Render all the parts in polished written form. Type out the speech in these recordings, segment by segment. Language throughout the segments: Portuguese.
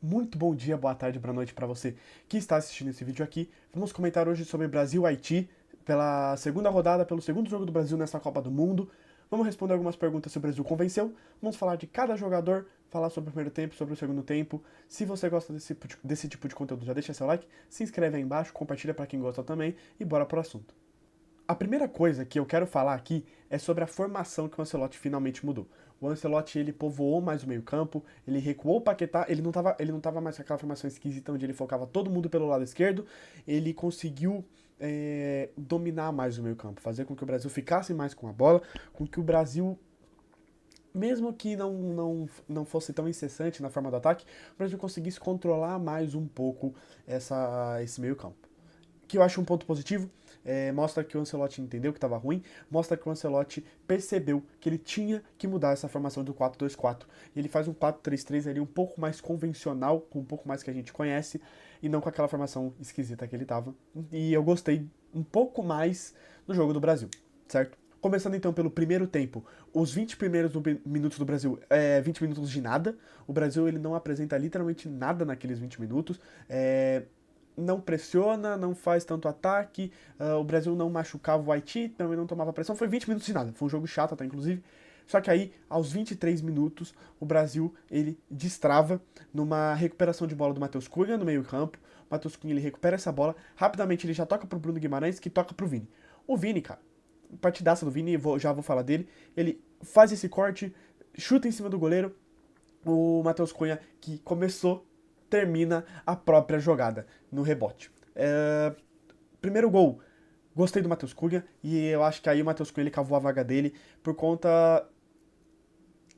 Muito bom dia, boa tarde, boa noite para você que está assistindo esse vídeo aqui. Vamos comentar hoje sobre Brasil-Haiti, pela segunda rodada, pelo segundo jogo do Brasil nessa Copa do Mundo. Vamos responder algumas perguntas se o Brasil convenceu. Vamos falar de cada jogador, falar sobre o primeiro tempo, sobre o segundo tempo. Se você gosta desse tipo de conteúdo, já deixa seu like, se inscreve aí embaixo, compartilha para quem gosta também e bora pro assunto. A primeira coisa que eu quero falar aqui é sobre a formação que o Ancelotti finalmente mudou. O Ancelotti, ele povoou mais o meio-campo, ele recuou o Paquetá, ele não tava mais com aquela formação esquisita onde ele focava todo mundo pelo lado esquerdo, ele conseguiu dominar mais o meio-campo, fazer com que o Brasil ficasse mais com a bola, com que o Brasil, mesmo que não fosse tão incessante na forma do ataque, o Brasil conseguisse controlar mais um pouco esse meio-campo, que eu acho um ponto positivo. Mostra que o Ancelotti entendeu que estava ruim, mostra que o Ancelotti percebeu que ele tinha que mudar essa formação do 4-2-4. E ele faz um 4-3-3 ali um pouco mais convencional, com um pouco mais que a gente conhece, e não com aquela formação esquisita que ele estava. E eu gostei um pouco mais do jogo do Brasil, certo? Começando então pelo primeiro tempo, os 20 primeiros minutos do Brasil, 20 minutos de nada. O Brasil ele não apresenta literalmente nada naqueles 20 minutos. Não pressiona, não faz tanto ataque. O Brasil não machucava o Haiti, também não tomava pressão. Foi 20 minutos de nada. Foi um jogo chato até, inclusive. Só que aí, aos 23 minutos, o Brasil ele destrava numa recuperação de bola do Matheus Cunha no meio-campo. O Matheus Cunha ele recupera essa bola. Rapidamente ele já toca pro Bruno Guimarães, que toca pro Vini. O Vini, cara, partidaça do Vini, já vou falar dele. Ele faz esse corte, chuta em cima do goleiro. O Matheus Cunha, que começou, termina a própria jogada no rebote. Primeiro gol, gostei do Matheus Cunha e eu acho que aí o Matheus Cunha ele cavou a vaga dele por conta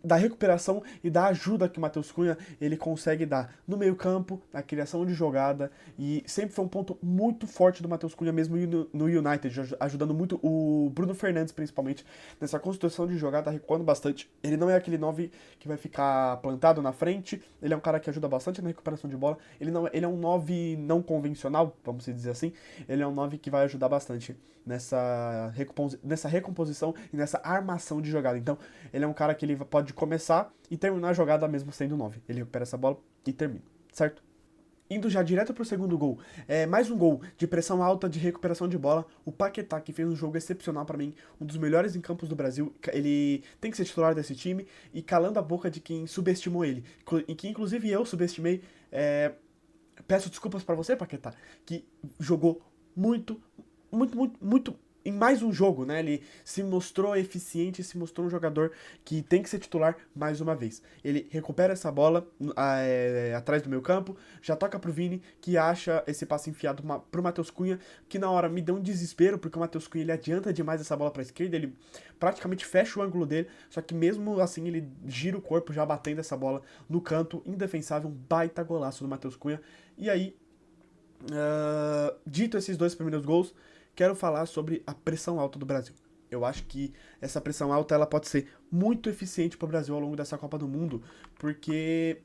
da recuperação e da ajuda que o Matheus Cunha ele consegue dar no meio-campo, na criação de jogada, e sempre foi um ponto muito forte do Matheus Cunha mesmo no United, ajudando muito o Bruno Fernandes principalmente nessa construção de jogada, recuando bastante. Ele não é aquele 9 que vai ficar plantado na frente, ele é um cara que ajuda bastante na recuperação de bola. Ele é um 9 não convencional, vamos dizer assim. Ele é um 9 que vai ajudar bastante nessa recomposição e nessa armação de jogada. Então, ele é um cara que ele pode começar e terminar a jogada mesmo sendo 9. Ele recupera essa bola e termina, certo? Indo já direto pro segundo gol, mais um gol de pressão alta, de recuperação de bola. O Paquetá, que fez um jogo excepcional pra mim, um dos melhores em campos do Brasil. Ele tem que ser titular desse time e calando a boca de quem subestimou ele, e que inclusive eu subestimei. Peço desculpas pra você, Paquetá, que jogou muito, muito em mais um jogo, né? Ele se mostrou eficiente, se mostrou um jogador que tem que ser titular mais uma vez. Ele recupera essa bola atrás do meio campo, já toca pro Vini, que acha esse passe enfiado pro Matheus Cunha, que na hora me deu um desespero, porque o Matheus Cunha ele adianta demais essa bola pra esquerda, ele praticamente fecha o ângulo dele, só que mesmo assim ele gira o corpo já batendo essa bola no canto, indefensável, um baita golaço do Matheus Cunha. E aí, dito esses dois primeiros gols, quero falar sobre a pressão alta do Brasil. Eu acho que essa pressão alta ela pode ser muito eficiente para o Brasil ao longo dessa Copa do Mundo, porque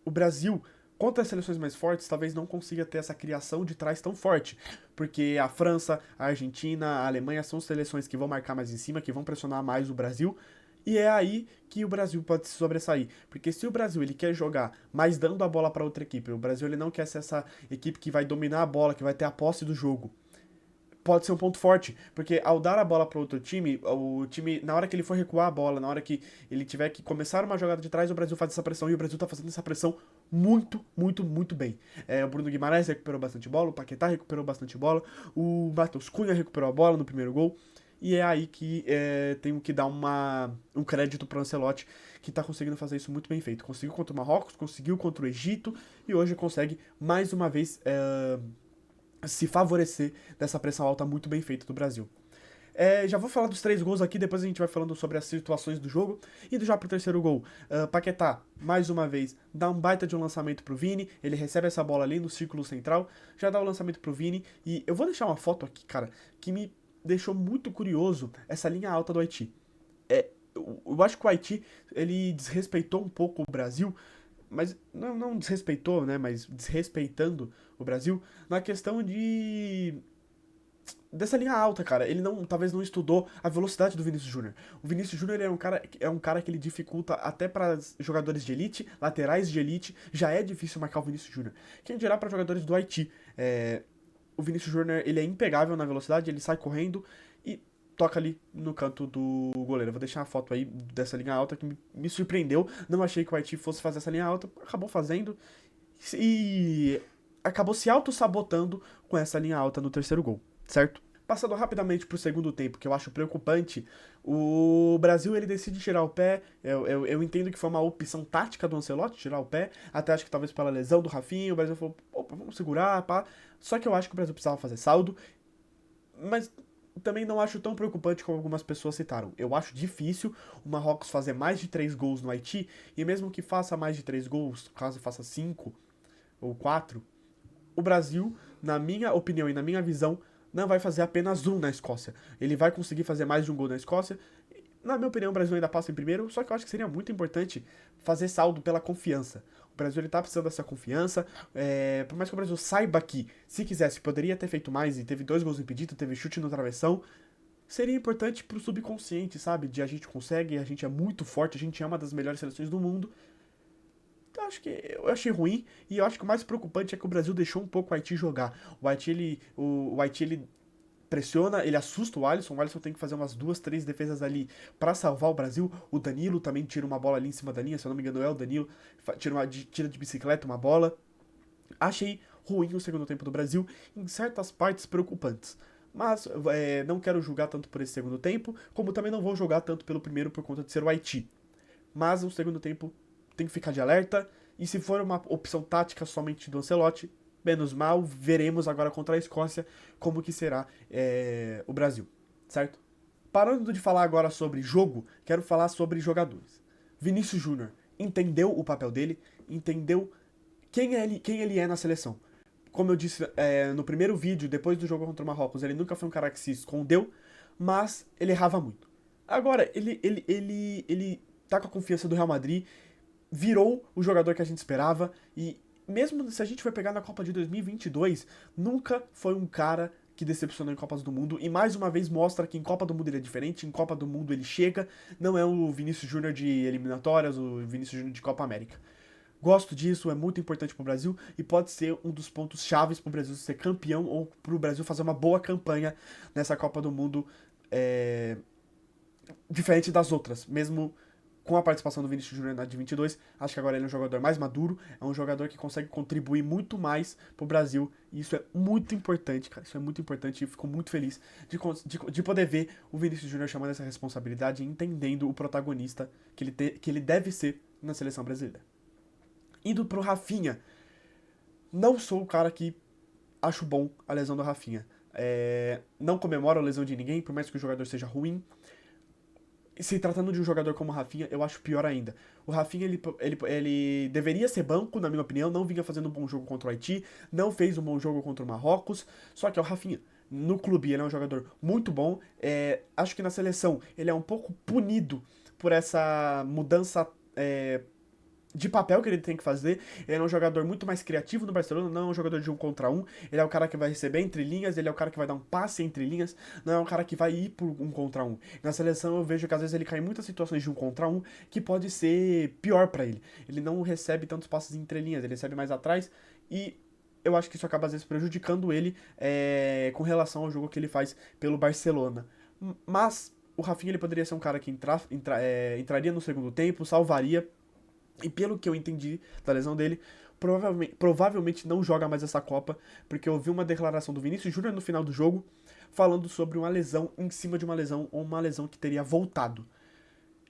o Brasil, contra as seleções mais fortes, talvez não consiga ter essa criação de trás tão forte, porque a França, a Argentina, a Alemanha são seleções que vão marcar mais em cima, que vão pressionar mais o Brasil, e é aí que o Brasil pode se sobressair, porque se o Brasil ele quer jogar mais dando a bola para outra equipe, o Brasil ele não quer ser essa equipe que vai dominar a bola, que vai ter a posse do jogo, pode ser um ponto forte, porque ao dar a bola para outro time, o time, na hora que ele for recuar a bola, na hora que ele tiver que começar uma jogada de trás, o Brasil faz essa pressão e o Brasil tá fazendo essa pressão muito bem. O Bruno Guimarães recuperou bastante bola, o Paquetá recuperou bastante bola, o Matheus Cunha recuperou a bola no primeiro gol. E é aí que tenho que dar um crédito pro Ancelotti, que tá conseguindo fazer isso muito bem feito. Conseguiu contra o Marrocos, conseguiu contra o Egito e hoje consegue mais uma vez se favorecer dessa pressão alta muito bem feita do Brasil. Já vou falar dos três gols aqui, depois a gente vai falando sobre as situações do jogo. Indo já pro terceiro gol, Paquetá, mais uma vez, dá um baita de um lançamento pro Vini, ele recebe essa bola ali no círculo central, já dá o lançamento pro Vini, e eu vou deixar uma foto aqui, cara, que me deixou muito curioso, essa linha alta do Haiti. Eu acho que o Haiti, ele desrespeitou um pouco o Brasil, mas não desrespeitou, né, mas desrespeitando o Brasil, na questão de dessa linha alta, cara. Ele talvez não estudou a velocidade do Vinícius Júnior. O Vinícius Júnior é um cara que ele dificulta até para jogadores de elite, laterais de elite. Já é difícil marcar o Vinícius Júnior. Quem dirá para jogadores do Haiti? O Vinícius Júnior, ele é impegável na velocidade, ele sai correndo e toca ali no canto do goleiro. Eu vou deixar uma foto aí dessa linha alta que me surpreendeu. Não achei que o Haiti fosse fazer essa linha alta, acabou fazendo e acabou se auto-sabotando com essa linha alta no terceiro gol, certo? Passando rapidamente pro segundo tempo, que eu acho preocupante, o Brasil ele decide tirar o pé. Eu entendo que foi uma opção tática do Ancelotti tirar o pé, até acho que talvez pela lesão do Rafinha. O Brasil falou, opa, vamos segurar, pá. Só que eu acho que o Brasil precisava fazer saldo, mas também não acho tão preocupante como algumas pessoas citaram. Eu acho difícil o Marrocos fazer mais de 3 gols no Haiti, e mesmo que faça mais de 3 gols, caso faça 5 ou 4, o Brasil, na minha opinião e na minha visão, não vai fazer apenas um na Escócia. Ele vai conseguir fazer mais de um gol na Escócia. Na minha opinião, o Brasil ainda passa em primeiro, só que eu acho que seria muito importante fazer saldo pela confiança. O Brasil ele tá precisando dessa confiança. Por mais que o Brasil saiba que, se quisesse, poderia ter feito mais e teve 2 gols impedidos, teve chute no travessão, seria importante pro subconsciente, sabe? De a gente consegue, a gente é muito forte, a gente é uma das melhores seleções do mundo. Então, acho que eu achei ruim, e eu acho que o mais preocupante é que o Brasil deixou um pouco o Haiti jogar. O Haiti, ele pressiona, ele assusta o Alisson tem que fazer umas 2, 3 defesas ali pra salvar o Brasil. O Danilo também tira uma bola ali em cima da linha, se eu não me engano é o Danilo, tira de bicicleta uma bola. Achei ruim o segundo tempo do Brasil, em certas partes preocupantes. Mas não quero julgar tanto por esse segundo tempo, como também não vou julgar tanto pelo primeiro por conta de ser o Haiti. Mas o segundo tempo tem que ficar de alerta, e se for uma opção tática somente do Ancelotti, menos mal, veremos agora contra a Escócia como que será o Brasil, certo? Parando de falar agora sobre jogo, quero falar sobre jogadores. Vinícius Júnior entendeu o papel dele, entendeu quem ele é na seleção. Como eu disse no primeiro vídeo, depois do jogo contra o Marrocos, ele nunca foi um cara que se escondeu, mas ele errava muito. Agora, ele tá com a confiança do Real Madrid, virou o jogador que a gente esperava, e mesmo se a gente for pegar na Copa de 2022, nunca foi um cara que decepcionou em Copas do Mundo, e mais uma vez mostra que em Copa do Mundo ele é diferente, em Copa do Mundo ele chega, não é o Vinícius Júnior de eliminatórias, o Vinícius Júnior de Copa América. Gosto disso, é muito importante pro Brasil, e pode ser um dos pontos chaves pro Brasil ser campeão, ou pro Brasil fazer uma boa campanha nessa Copa do Mundo, diferente das outras, mesmo com a participação do Vinícius Júnior na de 22, acho que agora ele é um jogador mais maduro, é um jogador que consegue contribuir muito mais pro Brasil, e isso é muito importante, cara, isso é muito importante, e fico muito feliz de poder ver o Vinícius Júnior chamando essa responsabilidade e entendendo o protagonista que ele deve ser na seleção brasileira. Indo pro Rafinha, não sou o cara que acho bom a lesão do Rafinha. Não comemoro a lesão de ninguém, por mais que o jogador seja ruim. Se tratando de um jogador como o Rafinha, eu acho pior ainda. O Rafinha, ele deveria ser banco, na minha opinião, não vinha fazendo um bom jogo contra o Haiti, não fez um bom jogo contra o Marrocos, só que é o Rafinha. No clube ele é um jogador muito bom, acho que na seleção ele é um pouco punido por essa mudança de papel que ele tem que fazer. Ele é um jogador muito mais criativo no Barcelona, não é um jogador de 1 contra 1. Ele é o cara que vai receber entre linhas, ele é o cara que vai dar um passe entre linhas, não é um cara que vai ir por 1 contra 1. Na seleção eu vejo que às vezes ele cai em muitas situações de 1 contra 1 que pode ser pior pra ele. Ele não recebe tantos passes entre linhas, ele recebe mais atrás, e eu acho que isso acaba às vezes prejudicando ele com relação ao jogo que ele faz pelo Barcelona. Mas o Rafinha ele poderia ser um cara que entraria no segundo tempo, salvaria. E pelo que eu entendi da lesão dele, provavelmente não joga mais essa Copa, porque eu vi uma declaração do Vinícius Júnior no final do jogo, falando sobre uma lesão em cima de uma lesão, ou uma lesão que teria voltado.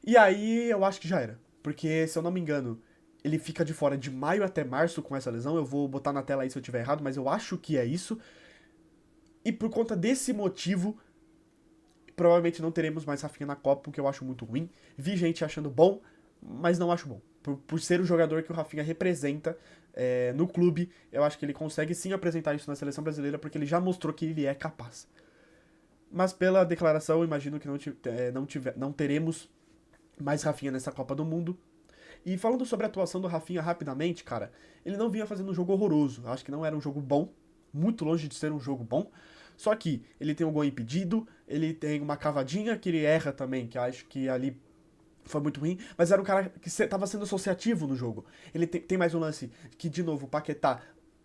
E aí eu acho que já era, porque se eu não me engano, ele fica de fora de maio até março com essa lesão, eu vou botar na tela aí se eu tiver errado, mas eu acho que é isso. E por conta desse motivo, provavelmente não teremos mais Rafinha na Copa, o que eu acho muito ruim. Vi gente achando bom, mas não acho bom. Por ser o jogador que o Rafinha representa no clube, eu acho que ele consegue sim apresentar isso na seleção brasileira, porque ele já mostrou que ele é capaz. Mas pela declaração, imagino que não teremos mais Rafinha nessa Copa do Mundo. E falando sobre a atuação do Rafinha rapidamente, cara, ele não vinha fazendo um jogo horroroso. Acho que não era um jogo bom, muito longe de ser um jogo bom. Só que ele tem um gol impedido, ele tem uma cavadinha que ele erra também, que eu acho que ali foi muito ruim, mas era um cara que estava sendo associativo no jogo. Ele tem mais um lance que, de novo, o Paquetá,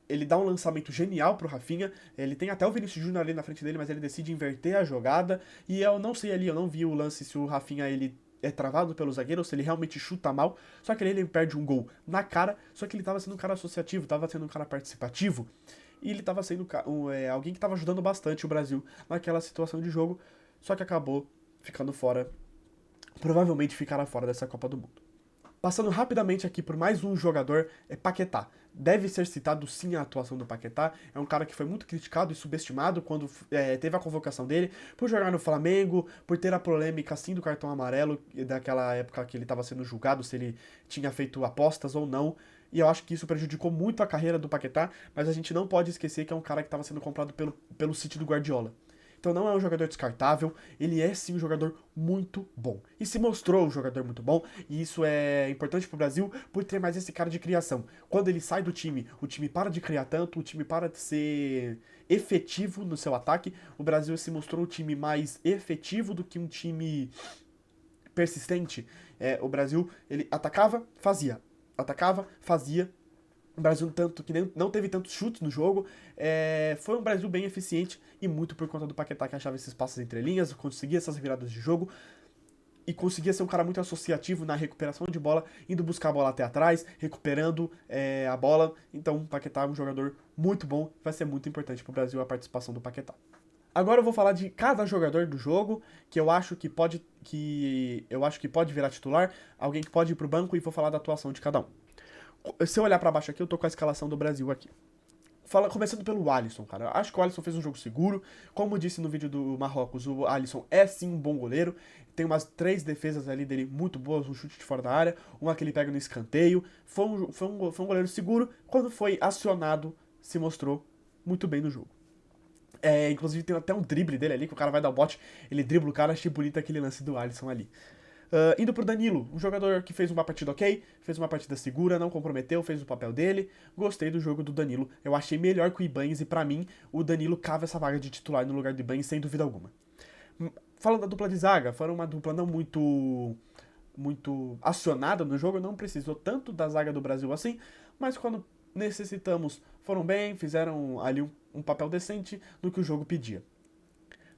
ele dá um lançamento genial pro Rafinha, ele tem até o Vinícius Júnior ali na frente dele, mas ele decide inverter a jogada, e eu não sei ali, eu não vi o lance se o Rafinha, ele é travado pelo zagueiro, ou se ele realmente chuta mal, só que ele perde um gol na cara, só que ele tava sendo um cara associativo, tava sendo um cara participativo, e ele tava sendo alguém que tava ajudando bastante o Brasil naquela situação de jogo, só que acabou ficando fora, provavelmente ficará fora dessa Copa do Mundo. Passando rapidamente aqui por mais um jogador, é Paquetá. Deve ser citado sim a atuação do Paquetá. É um cara que foi muito criticado e subestimado quando teve a convocação dele, por jogar no Flamengo, por ter a polêmica sim do cartão amarelo, daquela época que ele estava sendo julgado se ele tinha feito apostas ou não. E eu acho que isso prejudicou muito a carreira do Paquetá, mas a gente não pode esquecer que é um cara que estava sendo comprado pelo City do Guardiola. Então não é um jogador descartável, ele é sim um jogador muito bom. E se mostrou um jogador muito bom, e isso é importante pro Brasil por ter mais esse cara de criação. Quando ele sai do time, o time para de criar tanto, o time para de ser efetivo no seu ataque. O Brasil se mostrou um time mais efetivo do que um time persistente. O Brasil, ele atacava, fazia. Atacava, fazia, o Brasil tanto que não teve tantos chutes no jogo. Foi um Brasil bem eficiente e muito por conta do Paquetá, que achava esses passos entre linhas, conseguia essas viradas de jogo e conseguia ser um cara muito associativo na recuperação de bola, indo buscar a bola até atrás, recuperando a bola. Então o Paquetá é um jogador muito bom, vai ser muito importante para o Brasil a participação do Paquetá. Agora eu vou falar de cada jogador do jogo que eu acho que pode virar titular, alguém que pode ir pro banco, e vou falar da atuação de cada um. Se eu olhar pra baixo aqui, eu tô com a escalação do Brasil aqui. Começando pelo Alisson, cara. Acho que o Alisson fez um jogo seguro. Como disse no vídeo do Marrocos, o Alisson é sim um bom goleiro. Tem umas 3 defesas ali dele muito boas, um chute de fora da área, uma que ele pega no escanteio. Foi um goleiro seguro. Quando foi acionado, se mostrou muito bem no jogo. Inclusive tem até um drible dele ali, que o cara vai dar o bote, ele dribla o cara, achei bonito aquele lance do Alisson ali. Indo pro Danilo, um jogador que fez uma partida ok, fez uma partida segura, não comprometeu, fez o papel dele. Gostei do jogo do Danilo, eu achei melhor que o Ibanez, e pra mim o Danilo cava essa vaga de titular no lugar do Ibanez sem dúvida alguma. Falando da dupla de zaga, foi uma dupla não muito acionada no jogo, não precisou tanto da zaga do Brasil assim, mas quando necessitamos, foram bem, fizeram ali um papel decente no que o jogo pedia.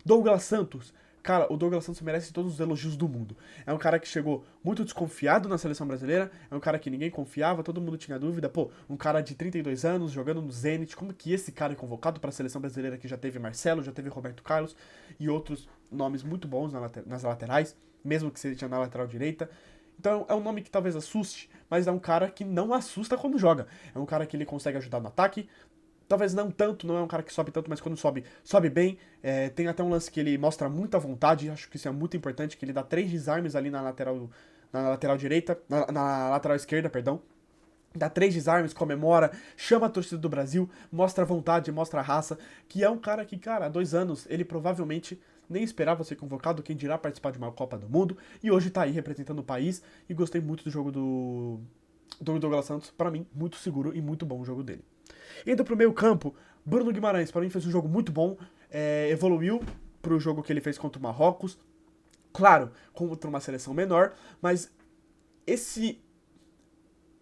Douglas Santos. Cara, o Douglas Santos merece todos os elogios do mundo. É um cara que chegou muito desconfiado na seleção brasileira, é um cara que ninguém confiava, todo mundo tinha dúvida. Pô, um cara de 32 anos, jogando no Zenit, como que esse cara é convocado para a seleção brasileira, que já teve Marcelo, já teve Roberto Carlos e outros nomes muito bons nas laterais, mesmo que seja na lateral direita. Então é um nome que talvez assuste, mas é um cara que não assusta quando joga. É um cara que ele consegue ajudar no ataque, talvez não tanto, não é um cara que sobe tanto, mas quando sobe, sobe bem. Tem até um lance que ele mostra muita vontade, acho que isso é muito importante, que ele dá 3 desarmes ali na lateral direita, na lateral esquerda, perdão. Dá 3 desarmes, comemora, chama a torcida do Brasil, mostra vontade, mostra raça, que é um cara que, cara, há 2 anos, ele provavelmente nem esperava ser convocado, quem dirá participar de uma Copa do Mundo, e hoje tá aí representando o país, e gostei muito do jogo do Douglas Santos, pra mim, muito seguro e muito bom o jogo dele. Indo pro meio campo, Bruno Guimarães, para mim, fez um jogo muito bom, evoluiu pro jogo que ele fez contra o Marrocos, claro, contra uma seleção menor, mas esse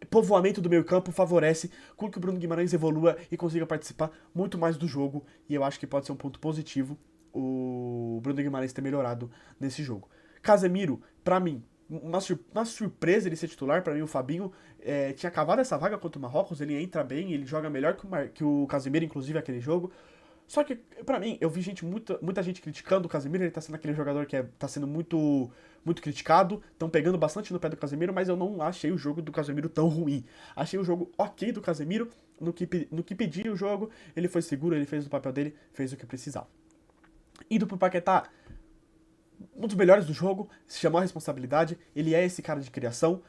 povoamento do meio campo favorece com que o Bruno Guimarães evolua e consiga participar muito mais do jogo, e eu acho que pode ser um ponto positivo o Bruno Guimarães ter melhorado nesse jogo. Casemiro, pra mim, uma surpresa ele ser titular. Pra mim, o Fabinho tinha cavado essa vaga contra o Marrocos, ele entra bem, ele joga melhor que o Casemiro, inclusive, aquele jogo. Só que, pra mim, eu vi muita gente criticando o Casemiro, ele tá sendo aquele jogador que tá sendo muito criticado, estão pegando bastante no pé do Casemiro, mas eu não achei o jogo do Casemiro tão ruim. Achei o jogo ok do Casemiro, no que pedia o jogo, ele foi seguro, ele fez o papel dele, fez o que precisava. Indo pro Paquetá, um dos melhores do jogo, se chamou a responsabilidade, ele é esse cara de criação.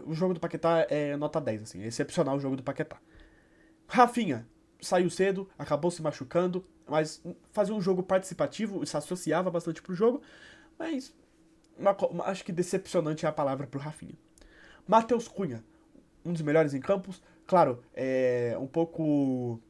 O jogo do Paquetá é nota 10, assim, é excepcional o jogo do Paquetá. Rafinha saiu cedo, acabou se machucando, mas fazia um jogo participativo, se associava bastante pro jogo, mas acho que decepcionante é a palavra pro Rafinha. Matheus Cunha, um dos melhores em campos, claro, um pouco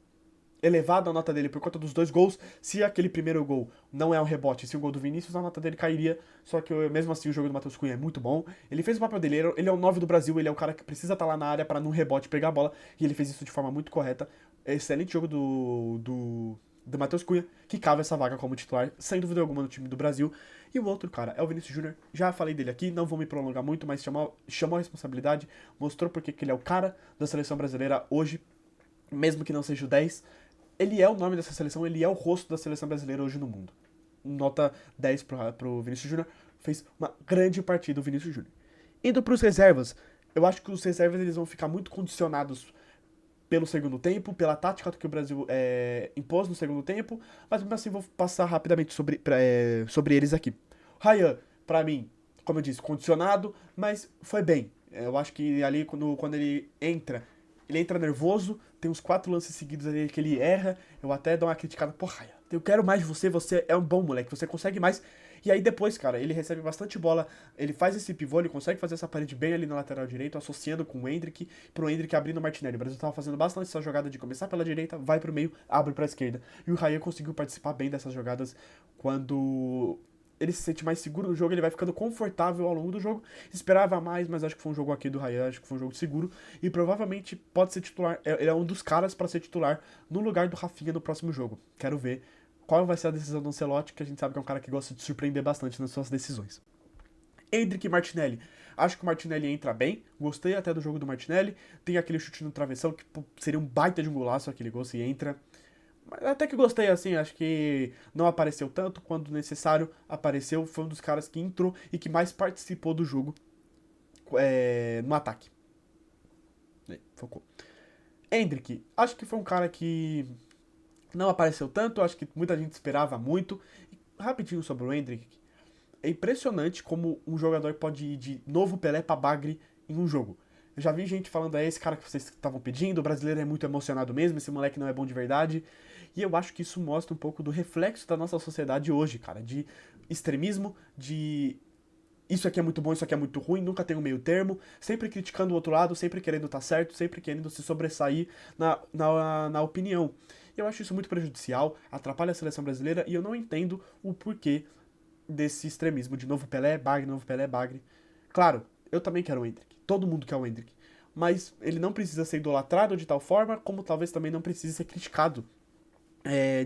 elevado a nota dele por conta dos dois gols. Se aquele primeiro gol não é um rebote, se o gol do Vinícius, a nota dele cairia. Só que mesmo assim o jogo do Matheus Cunha é muito bom. Ele fez o papel dele, ele é o 9 do Brasil, ele é o cara que precisa estar lá na área para num rebote pegar a bola, e ele fez isso de forma muito correta. Excelente jogo do Matheus Cunha, que cava essa vaga como titular, sem dúvida alguma, no time do Brasil. E o outro cara é o Vinícius Júnior. Já falei dele aqui, não vou me prolongar muito, mas chamou a responsabilidade, mostrou porque que ele é o cara da seleção brasileira hoje, mesmo que não seja o 10. Ele é o nome dessa seleção, ele é o rosto da seleção brasileira hoje no mundo. Nota 10 pro Vinícius Júnior. Fez uma grande partida o Vinícius Júnior. Indo pros reservas, eu acho que os reservas eles vão ficar muito condicionados pelo segundo tempo, pela tática que o Brasil impôs no segundo tempo, mas mesmo assim vou passar rapidamente sobre eles aqui. Ryan, pra mim, como eu disse, condicionado, mas foi bem. Eu acho que ali quando ele entra nervoso, tem uns 4 lances seguidos ali que ele erra, eu até dou uma criticada, pô, Ryan, eu quero mais de você, você é um bom moleque, você consegue mais. E aí depois, cara, ele recebe bastante bola, ele faz esse pivô, ele consegue fazer essa parede bem ali na lateral direito, associando com o Endrick, pro Endrick abrindo o Martinelli. O Brasil tava fazendo bastante essa jogada de começar pela direita, vai pro meio, abre pra esquerda. E o Ryan conseguiu participar bem dessas jogadas quando ele se sente mais seguro no jogo, ele vai ficando confortável ao longo do jogo. Esperava mais, mas acho que foi um jogo aqui do Ryan, acho que foi um jogo seguro. E provavelmente pode ser titular, ele é um dos caras para ser titular no lugar do Rafinha no próximo jogo. Quero ver qual vai ser a decisão do Ancelotti, que a gente sabe que é um cara que gosta de surpreender bastante nas suas decisões. Endrick e Martinelli. Acho que o Martinelli entra bem. Gostei até do jogo do Martinelli. Tem aquele chute no travessão que seria um baita de um golaço aquele gol se entra. Mas até que gostei assim, acho que não apareceu tanto. Quando necessário, apareceu. Foi um dos caras que entrou e que mais participou do jogo no ataque. Focou. Endrick, acho que foi um cara que não apareceu tanto, acho que muita gente esperava muito. E, rapidinho sobre o Endrick, é impressionante como um jogador pode ir de novo Pelé pra Bagre em um jogo. Eu já vi gente falando, esse cara que vocês estavam pedindo, o brasileiro é muito emocionado mesmo, esse moleque não é bom de verdade. E eu acho que isso mostra um pouco do reflexo da nossa sociedade hoje, cara, de extremismo, de isso aqui é muito bom, isso aqui é muito ruim, nunca tem um meio termo, sempre criticando o outro lado, sempre querendo estar certo, sempre querendo se sobressair na opinião. Eu acho isso muito prejudicial, atrapalha a seleção brasileira e eu não entendo o porquê desse extremismo de novo Pelé, Bagre, novo Pelé, Bagre. Claro, eu também quero o Endrick, todo mundo quer o Endrick, mas ele não precisa ser idolatrado de tal forma, como talvez também não precise ser criticado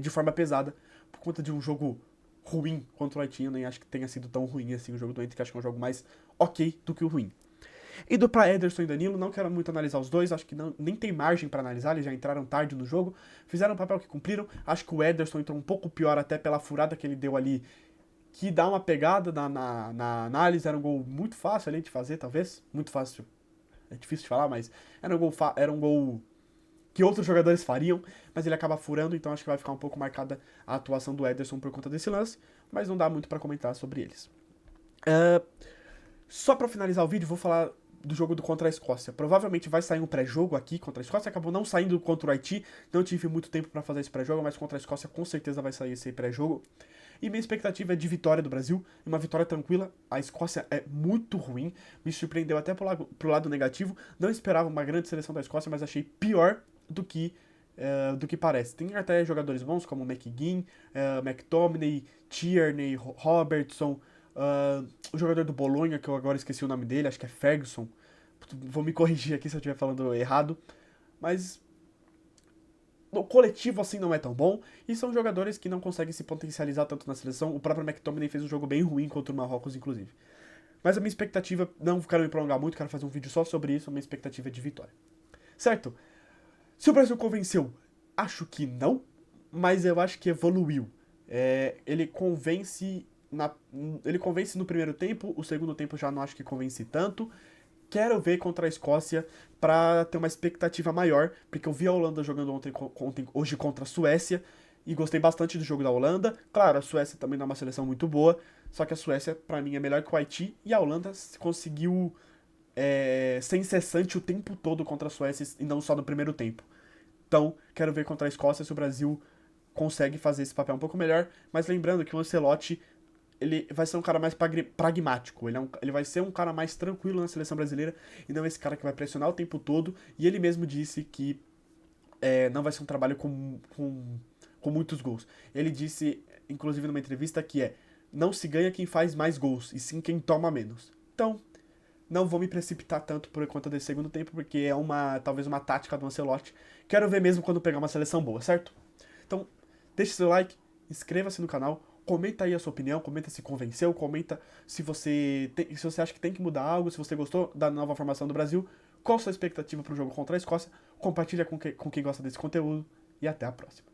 de forma pesada por conta de um jogo ruim contra o Haiti. Eu nem acho que tenha sido tão ruim assim o jogo do Endrick, acho que é um jogo mais ok do que o ruim. Indo pra Ederson e Danilo, não quero muito analisar os dois, acho que nem tem margem para analisar, eles já entraram tarde no jogo, fizeram o papel que cumpriram. Acho que o Ederson entrou um pouco pior até pela furada que ele deu ali, que dá uma pegada na análise. Era um gol muito fácil ali de fazer, talvez, muito fácil, é difícil de falar, mas era um gol que outros jogadores fariam, mas ele acaba furando, então acho que vai ficar um pouco marcada a atuação do Ederson por conta desse lance, mas não dá muito para comentar sobre eles. Só para finalizar o vídeo, vou falar do jogo contra a Escócia. Provavelmente vai sair um pré-jogo aqui contra a Escócia, acabou não saindo contra o Haiti, não tive muito tempo para fazer esse pré-jogo, mas contra a Escócia com certeza vai sair esse pré-jogo. E minha expectativa é de vitória do Brasil, uma vitória tranquila. A Escócia é muito ruim, me surpreendeu até pro lado negativo. Não esperava uma grande seleção da Escócia, mas achei pior do que parece. Tem até jogadores bons como McGinn, McTominay, Tierney, Robertson, o jogador do Bolonha, que eu agora esqueci o nome dele, acho que é Ferguson. Vou me corrigir aqui se eu estiver falando errado. Mas o coletivo assim não é tão bom, e são jogadores que não conseguem se potencializar tanto na seleção. O próprio McTominay fez um jogo bem ruim contra o Marrocos, inclusive. Mas a minha expectativa, não quero me prolongar muito, quero fazer um vídeo só sobre isso, a minha expectativa é de vitória. Certo? Se o Brasil convenceu, acho que não, mas eu acho que evoluiu. Ele convence ele convence no primeiro tempo, o segundo tempo já não acho que convence tanto. Quero ver contra a Escócia pra ter uma expectativa maior, porque eu vi a Holanda jogando hoje contra a Suécia e gostei bastante do jogo da Holanda. Claro, a Suécia também não é uma seleção muito boa, só que a Suécia, pra mim, é melhor que o Haiti, e a Holanda conseguiu ser incessante o tempo todo contra a Suécia e não só no primeiro tempo. Então, quero ver contra a Escócia se o Brasil consegue fazer esse papel um pouco melhor, mas lembrando que o Ancelotti ele vai ser um cara mais pragmático, ele vai ser um cara mais tranquilo na seleção brasileira e não esse cara que vai pressionar o tempo todo, e ele mesmo disse que não vai ser um trabalho com muitos gols. Ele disse, inclusive numa entrevista, que não se ganha quem faz mais gols, e sim quem toma menos. Então, não vou me precipitar tanto por conta desse segundo tempo, porque talvez uma tática do Ancelotti. Quero ver mesmo quando pegar uma seleção boa, certo? Então, deixe seu like, inscreva-se no canal, comenta aí a sua opinião, comenta se convenceu, comenta se você acha que tem que mudar algo, se você gostou da nova formação do Brasil, qual a sua expectativa para o jogo contra a Escócia, compartilha com quem gosta desse conteúdo e até a próxima.